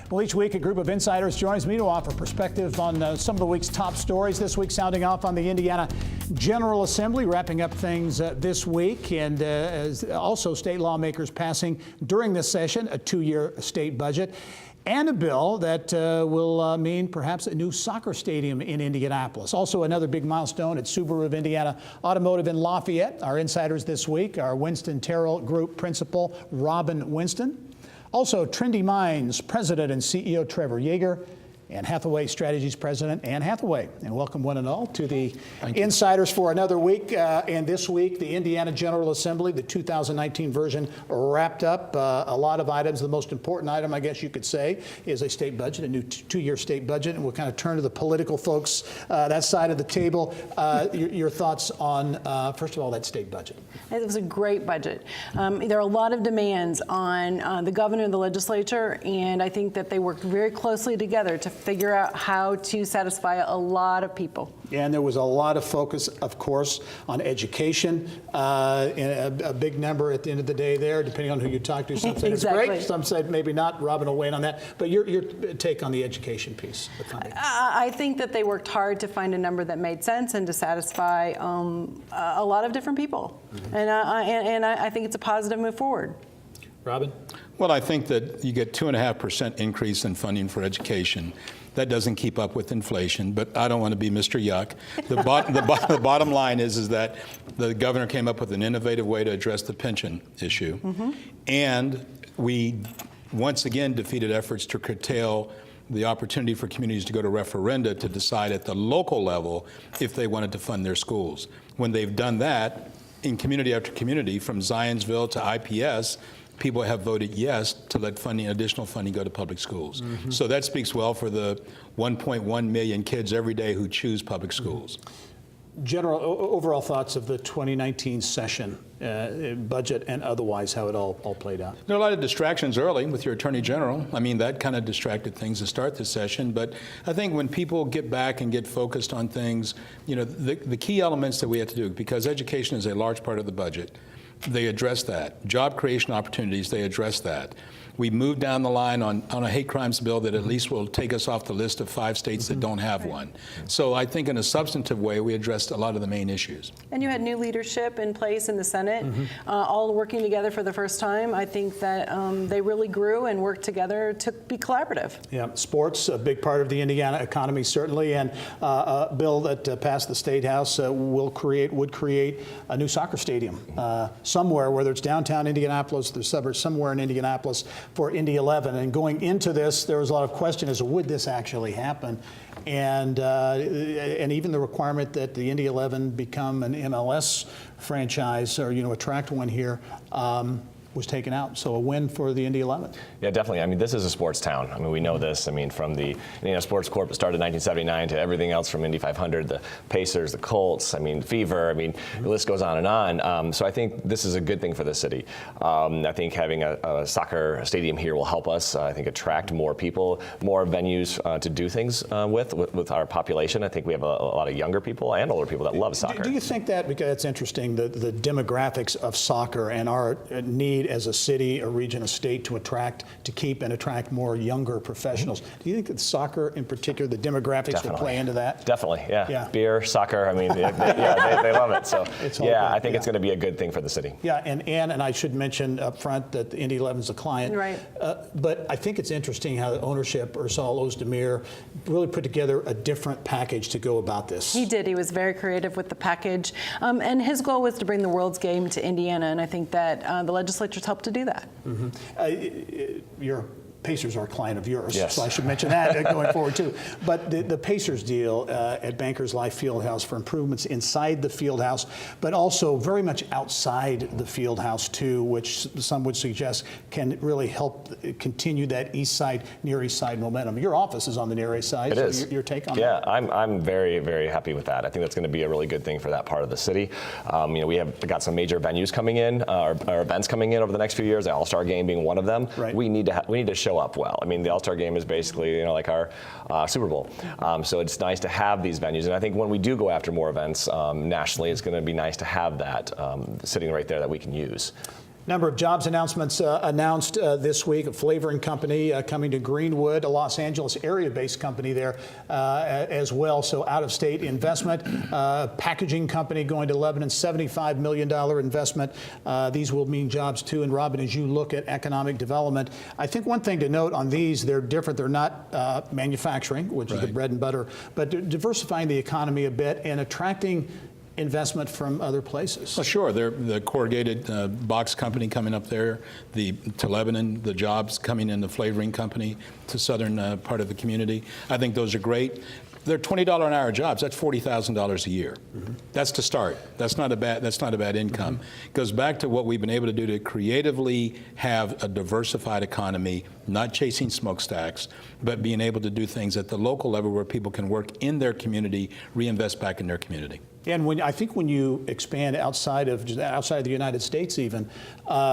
Well, each week a group of insiders joins me to offer perspective on some of the week's top stories. This week sounding off on the Indiana General Assembly, wrapping up things this week, and also state lawmakers passing during this session a 2-year state budget and a bill that will mean perhaps a new soccer stadium in Indianapolis. Also another big milestone at Subaru of Indiana Automotive in Lafayette. Our insiders this week are Winston Terrell Group Principal Robin Winston. Also, Trendy Minds President and CEO Trevor Yeager, and Hathaway Strategies President Ann Hathaway. And welcome one and all to the Insiders for another week. And this week, the Indiana General Assembly, the 2019 version, wrapped up a lot of items. The most important item, I guess you could say, is a state budget, a new 2-year state budget. And we'll kind of turn to the political folks, that side of the table. Your thoughts on, first of all, that state budget? It was a great budget. There are a lot of demands on the governor and the legislature, and I think that they worked very closely together to figure out how to satisfy a lot of people. And there was a lot of focus, of course, on education. And a big number at the end of the day there, depending on who you talk to. Some said Exactly. It's great, some said maybe not. Robin will weigh in on that. But your take on the education piece, the funding. I think that they worked hard to find a number that made sense and to satisfy a lot of different people. Mm-hmm. And I think it's a positive move forward. Robin? Well, I think that you get 2.5% increase in funding for education. That doesn't keep up with inflation, but I don't want to be Mr. Yuck. The bottom line is that the governor came up with an innovative way to address the pension issue. Mm-hmm. And we once again defeated efforts to curtail the opportunity for communities to go to referenda to decide at the local level if they wanted to fund their schools. When they've done that, in community after community, from Zionsville to IPS, people have voted yes to let additional funding go to public schools. Mm-hmm. So that speaks well for the 1.1 million kids every day who choose public schools. General, overall thoughts of the 2019 session, budget and otherwise, how it all played out? There are a lot of distractions early with your Attorney General. I mean, that kind of distracted things to start the session. But I think when people get back and get focused on things, you know, the key elements that we have to do, because education is a large part of the budget, they address that. Job creation opportunities, they address that. We moved down the line on a hate crimes bill that at least will take us off the list of 5 states that don't have one. So I think in a substantive way, we addressed a lot of the main issues. And you had new leadership in place in the Senate, all working together for the first time. I think that they really grew and worked together to be collaborative. Yeah, sports, a big part of the Indiana economy, certainly, and a bill that passed the State House would create a new soccer stadium somewhere, whether it's downtown Indianapolis, the suburbs, somewhere in Indianapolis, for Indy 11. And going into this, there was a lot of question as to would this actually happen, and even the requirement that the Indy 11 become an MLS franchise, or attract one here, was taken out. So a win for the Indy 11. Yeah, definitely. I mean, this is a sports town. I mean, we know this. I mean, from the Indiana Sports Corp that started in 1979 to everything else from Indy 500, the Pacers, the Colts, I mean, Fever, I mean, the list goes on and on. So I think this is a good thing for the city. I think having a soccer stadium here will help us, I think, attract more people, more venues to do things with our population. I think we have a lot of younger people and older people that love soccer. Do you think that, because it's interesting, the demographics of soccer and our need as a city, a region, a state to keep and attract more younger professionals. Do you think that soccer in particular, the demographics will play into that? Definitely, yeah. Beer, soccer, I mean, they love it. So yeah, I think it's going to be a good thing for the city. Yeah, and I should mention up front that the Indy 11 is a client. Right. But I think it's interesting how the ownership, Ursal Ozdemir, really put together a different package to go about this. He did. He was very creative with the package. And his goal was to bring the world's game to Indiana, and I think that the legislature's helped to do that. Your Pacers are a client of yours, yes. So I should mention that going forward too. But the Pacers deal at Bankers Life Fieldhouse for improvements inside the fieldhouse, but also very much outside the fieldhouse too, which some would suggest can really help continue that Near East Side momentum. Your office is on the Near East Side. It is. Your take on that? that? Yeah, I'm very, very happy with that. I think that's going to be a really good thing for that part of the city. We have got some major venues coming in, or events coming in over the next few years. The All-Star Game being one of them. Right. We need to show up well. I mean, the All-Star Game is basically, like our Super Bowl. So it's nice to have these venues. And I think when we do go after more events nationally, it's going to be nice to have that sitting right there that we can use. Number of jobs announcements announced this week. A flavoring company coming to Greenwood, a Los Angeles area-based company there as well. So out-of-state investment. Packaging company going to Lebanon, $75 million investment. These will mean jobs too. And Robin, as you look at economic development, I think one thing to note on these, they're different. They're not manufacturing, which is the bread and butter, but diversifying the economy a bit and attracting investment from other places. Well, sure. The corrugated box company coming up there, to Lebanon, the jobs coming in the flavoring company to southern part of the community. I think those are great. They're $20 an hour jobs. That's $40,000 a year. Mm-hmm. That's to start. That's not a bad income. Mm-hmm. It goes back to what we've been able to do to creatively have a diversified economy, not chasing smokestacks, but being able to do things at the local level where people can work in their community, reinvest back in their community. And I think when you expand outside of the United States even,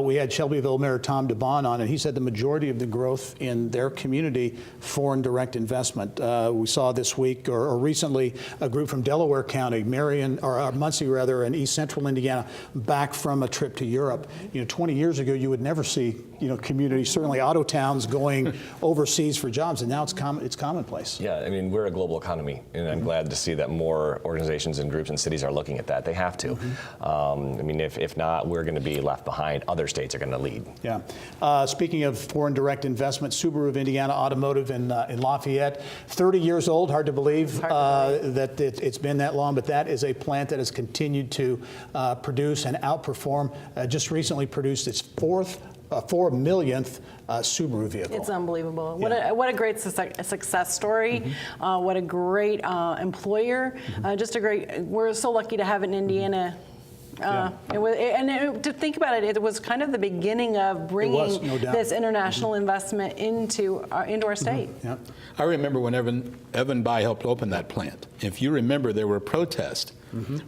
we had Shelbyville Mayor Tom DeBon on, and he said the majority of the growth in their community, foreign direct investment. We saw this week or recently a group from Delaware County, Muncie rather, in East Central Indiana, back from a trip to Europe. 20 years ago, you would never see communities, certainly auto towns, going overseas for jobs, and now it's commonplace. Yeah, I mean, we're a global economy, and I'm glad to see that more organizations and groups and cities are looking at that. They have to. I mean, if not, we're going to be left behind. Other states are going to lead. Yeah. Speaking of foreign direct investment, Subaru of Indiana Automotive in Lafayette, 30 years old. Hard to believe that it's been that long, but that is a plant that has continued to produce and outperform. Just recently produced its 4 millionth Subaru vehicle. It's unbelievable. Yeah. What a great success story. What a great employer. We're so lucky to have it in Indiana. To think about it, it was kind of the beginning of bringing this international investment into our state. Yeah. I remember when Evan Bayh helped open that plant. If you remember, there were protests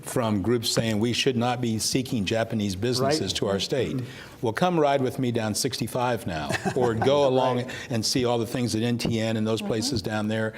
from groups saying we should not be seeking Japanese businesses to our state. Well, come ride with me down 65 now, or go along and see all the things at NTN and those places down there.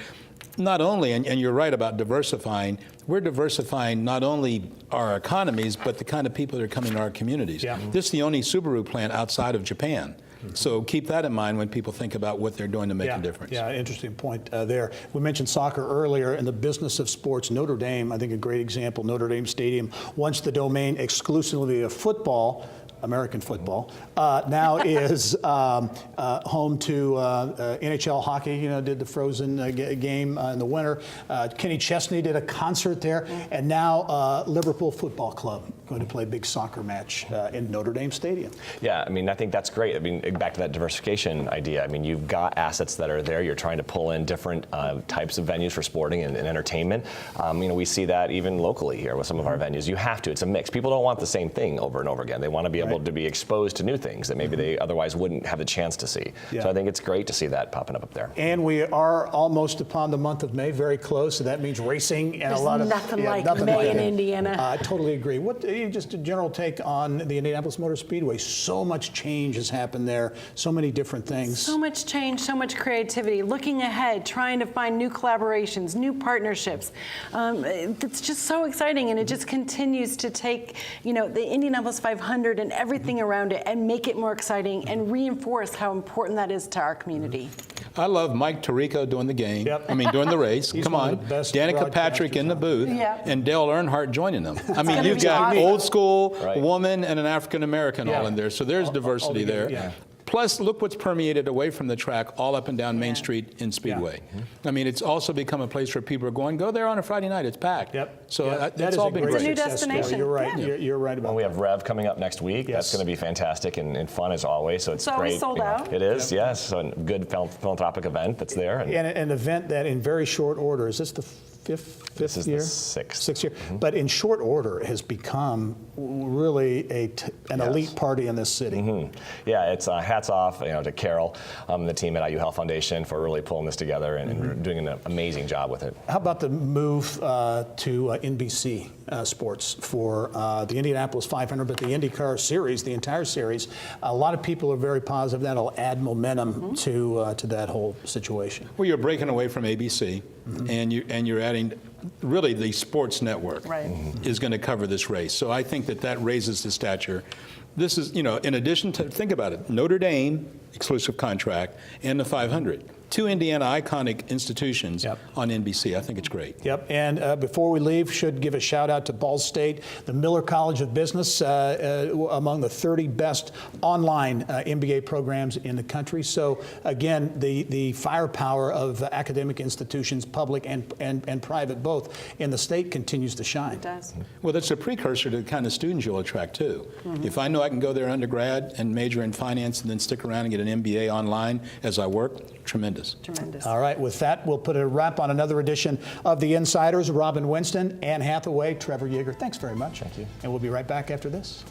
Not only, and you're right about diversifying, we're diversifying not only our economies, but the kind of people that are coming to our communities. Yeah. This is the only Subaru plant outside of Japan. So keep that in mind when people think about what they're doing to make a difference. Yeah, interesting point there. We mentioned soccer earlier. In the business of sports, Notre Dame, I think a great example, Notre Dame Stadium, once the domain exclusively of football, American football, now is home to NHL hockey. Did the Frozen game in the winter. Kenny Chesney did a concert there, and now Liverpool Football Club going to play a big soccer match in Notre Dame Stadium. Yeah, I mean, I think that's great. I mean, back to that diversification idea. I mean, you've got assets that are there. You're trying to pull in different types of venues for sporting and entertainment. We see that even locally here with some of our venues. You have to. It's a mix. People don't want the same thing over and over again. They want to be able to be exposed to new things that maybe they otherwise wouldn't have the chance to see. Yeah. So I think it's great to see that popping up there. And we are almost upon the month of May, very close. So that means racing and There's a lot of nothing like May in Indiana. I totally agree. What just a general take on the Indianapolis Motor Speedway? So much change has happened there. So many different things. So much change. So much creativity. Looking ahead, trying to find new collaborations, new partnerships. It's just so exciting, and it just continues to take the Indianapolis 500 and everything around it and make it more exciting and reinforce how important that is to our community. I love Mike Tirico doing the game. Yep. I mean, during the race. Come on. Danica Patrick in the booth. Yep. And Dale Earnhardt joining them. I mean, you've got old school woman and an African American all in there. So there's diversity there. Yeah. Plus, look what's permeated away from the track all up and down Main Street in Speedway. I mean, it's also become a place where people are going, go there on a Friday night, it's packed. So that's all been great. It's a new destination. You're right. You're right about that. We have Rev coming up next week. That's going to be fantastic and fun as always. So it's great. always sold out. It is, yes. So a good philanthropic event that's there. And an event that in very short order, is this the fifth year? The sixth. Sixth year. But in short order has become really an elite party in this city. Yeah, it's hats off to Carol and the team at IU Health Foundation for really pulling this together and doing an amazing job with it. How about the move to NBC Sports for the Indianapolis 500, but the IndyCar series, the entire series? A lot of people are very positive that'll add momentum to that whole situation. Well, you're breaking away from ABC, and you're adding really the sports network is going to cover this race. So I think that raises the stature. this is, in addition to, think about it, Notre Dame, exclusive contract, and the 500. Two Indiana iconic institutions on NBC. I think it's great. Yep. And before we leave, should give a shout out to Ball State, the Miller College of Business, among the 30 best online MBA programs in the country. So again, the firepower of academic institutions, public and private both, in the state continues to shine. It does. Well, that's a precursor to the kind of students you'll attract too. If I know I can go there undergrad and major in finance and then stick around and get an MBA online as I work, tremendous. Tremendous. All right, with that, we'll put a wrap on another edition of The Insiders. Robin Winston, Ann Hathaway, Trevor Yeager, thanks very much. Thank you. And we'll be right back after this.